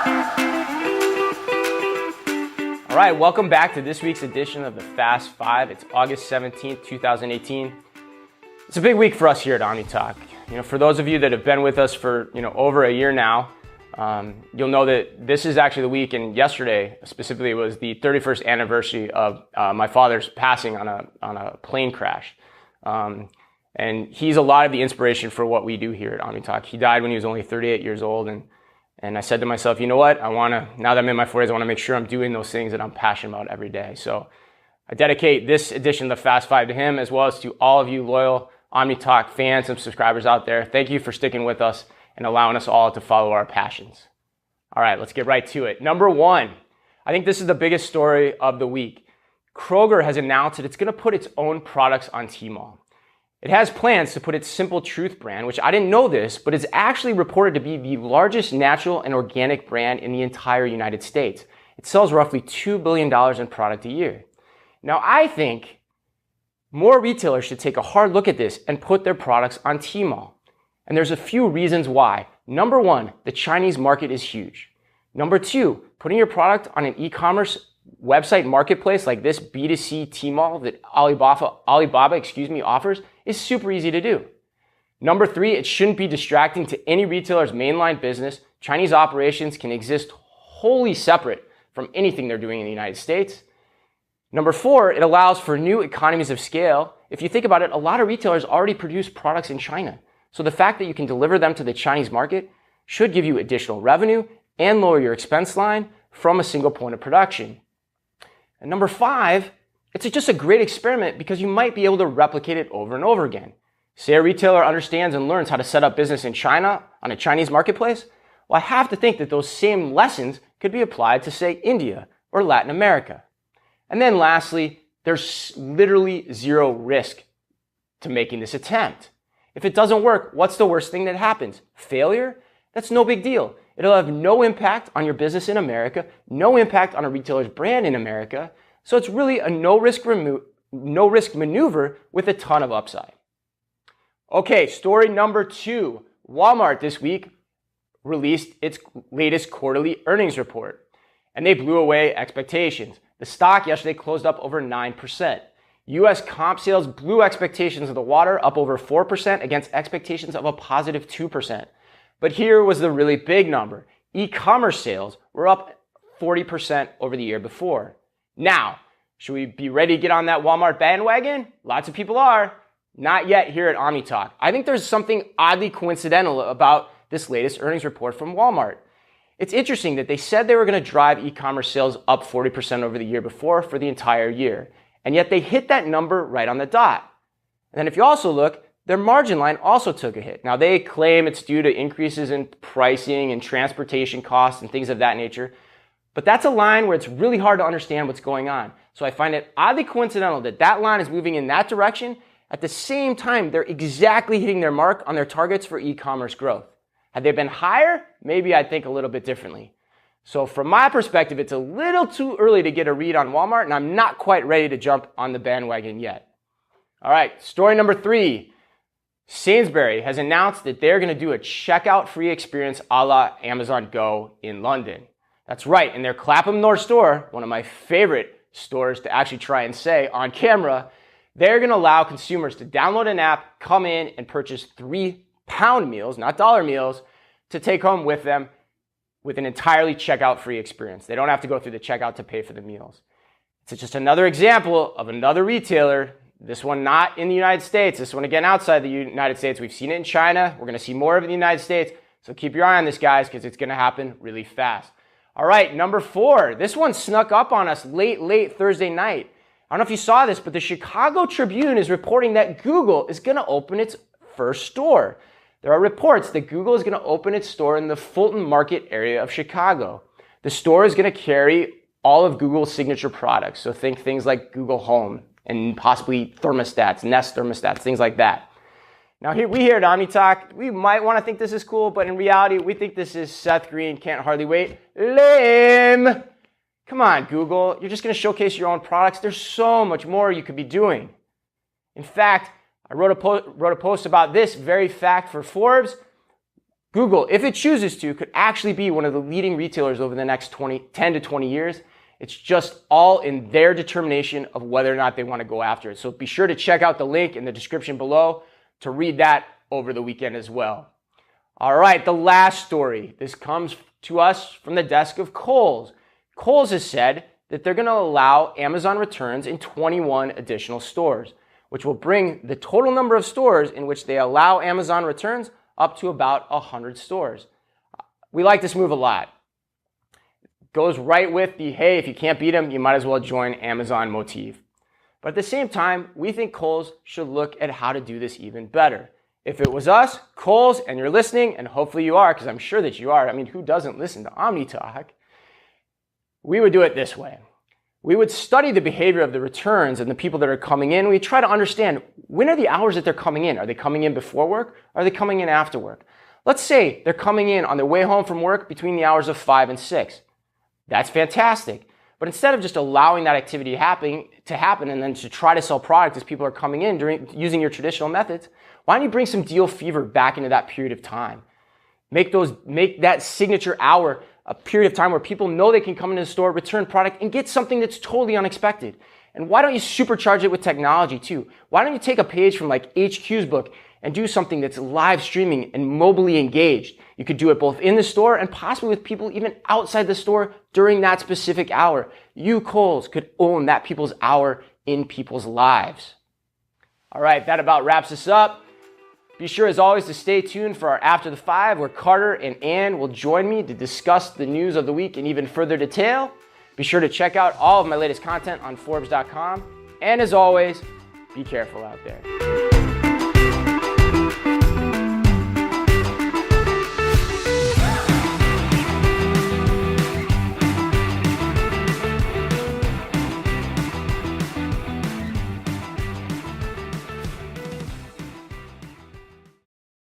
All right, welcome back to this week's edition of the Fast Five. It's August 17th, 2018. It's a big week for us here at OmniTalk. For those of you that have been with us for over a year now, you'll know that this is actually the week, and yesterday specifically was the 31st anniversary of my father's passing on a plane crash. And he's a lot of the inspiration for what we do here at OmniTalk. He died when he was only 38 years old, and I said to myself, you know what, now that I'm in my 40s, I want to make sure I'm doing those things that I'm passionate about every day. So I dedicate this edition of the Fast Five to him, as well as to all of you loyal OmniTalk fans and subscribers out there. Thank you for sticking with us and allowing us all to follow our passions. All right, let's get right to it. Number one, I think this is the biggest story of the week. Kroger has announced that it's going to put its own products on Tmall. It has plans to put its Simple Truth brand, which I didn't know this, but is actually reported to be the largest natural and organic brand in the entire United States. It sells roughly $2 billion in product a year. Now, I think more retailers should take a hard look at this and put their products on Tmall. And there's a few reasons why. Number one, the Chinese market is huge. Number two, putting your product on an e-commerce website marketplace like this B2C Tmall that Alibaba offers is super easy to do. Number three, it shouldn't be distracting to any retailer's mainline business. Chinese operations can exist wholly separate from anything they're doing in the United States. Number four, it allows for new economies of scale. If you think about it, a lot of retailers already produce products in China. So the fact that you can deliver them to the Chinese market should give you additional revenue and lower your expense line from a single point of production. And number five, it's just a great experiment because you might be able to replicate it over and over again. Say a retailer understands and learns how to set up business in China on a Chinese marketplace. Well, I have to think that those same lessons could be applied to, say, India or Latin America. And then lastly, there's literally zero risk to making this attempt. If it doesn't work, what's the worst thing that happens? Failure? That's no big deal. It'll have no impact on your business in America, no impact on a retailer's brand in America. So it's really a no-risk maneuver with a ton of upside. Okay, story number two. Walmart this week released its latest quarterly earnings report, and they blew away expectations. The stock yesterday closed up over 9%. U.S. comp sales blew expectations of the water, up over 4% against expectations of a positive 2%. But here was the really big number. E-commerce sales were up 40% over the year before. Now, should we be ready to get on that Walmart bandwagon? Lots of people are. Not yet here at OmniTalk. I think there's something oddly coincidental about this latest earnings report from Walmart. It's interesting that they said they were going to drive e-commerce sales up 40% over the year before for the entire year. And yet they hit that number right on the dot. And then if you also look, their margin line also took a hit. Now they claim it's due to increases in pricing and transportation costs and things of that nature. But that's a line where it's really hard to understand what's going on. So I find it oddly coincidental that that line is moving in that direction. At the same time, they're exactly hitting their mark on their targets for e-commerce growth. Had they been higher, maybe I'd think a little bit differently. So from my perspective, it's a little too early to get a read on Walmart, and I'm not quite ready to jump on the bandwagon yet. All right, story number three. Sainsbury has announced that they're going to do a checkout-free experience a la Amazon Go in London. That's right, in their Clapham North store, one of my favorite stores to actually try and say on camera, they're going to allow consumers to download an app, come in, and purchase £3 meals, not dollar meals, to take home with them with an entirely checkout-free experience. They don't have to go through the checkout to pay for the meals. It's just another example of another retailer, this one not in the United States, this one again outside the United States. We've seen it in China. We're going to see more of it in the United States. So keep your eye on this, guys, because it's going to happen really fast. All right, number four. This one snuck up on us late Thursday night. I don't know if you saw this, but the Chicago Tribune is reporting that Google is going to open its first store. There are reports that Google is going to open its store in the Fulton Market area of Chicago. The store is going to carry all of Google's signature products. So think things like Google Home and possibly thermostats, Nest thermostats, things like that. Now here at OmniTalk, we might want to think this is cool, but in reality, we think this is Seth Green, can't hardly wait. Lame! Come on, Google. You're just going to showcase your own products. There's so much more you could be doing. In fact, I wrote a post about this very fact for Forbes. Google, if it chooses to, could actually be one of the leading retailers over the next 10 to 20 years. It's just all in their determination of whether or not they want to go after it. So be sure to check out the link in the description below to read that over the weekend as well. All right, the last story. This comes to us from the desk of Kohls. Kohls has said that they're going to allow Amazon returns in 21 additional stores, which will bring the total number of stores in which they allow Amazon returns up to about 100 stores. We like this move a lot. Goes right with the, hey, if you can't beat them, you might as well join Amazon motif. But at the same time, we think Kohls should look at how to do this even better. If it was us, Kohls, and you're listening, and hopefully you are, because I'm sure that you are. I mean, who doesn't listen to OmniTalk? We would do it this way. We would study the behavior of the returns and the people that are coming in. We try to understand, when are the hours that they're coming in? Are they coming in before work? Or are they coming in after work? Let's say they're coming in on their way home from work between the hours of 5 and 6. That's fantastic. But instead of just allowing that activity to happen and then to try to sell product as people are coming in using your traditional methods, why don't you bring some deal fever back into that period of time? Make that signature hour a period of time where people know they can come into the store, return product, and get something that's totally unexpected. And why don't you supercharge it with technology too? Why don't you take a page from like HQ's book and do something that's live streaming and mobilely engaged? You could do it both in the store and possibly with people even outside the store during that specific hour. You, Kohls, could own that people's hour in people's lives. All right, that about wraps us up. Be sure, as always, to stay tuned for our After the 5, where Carter and Ann will join me to discuss the news of the week in even further detail. Be sure to check out all of my latest content on Forbes.com. And as always, be careful out there.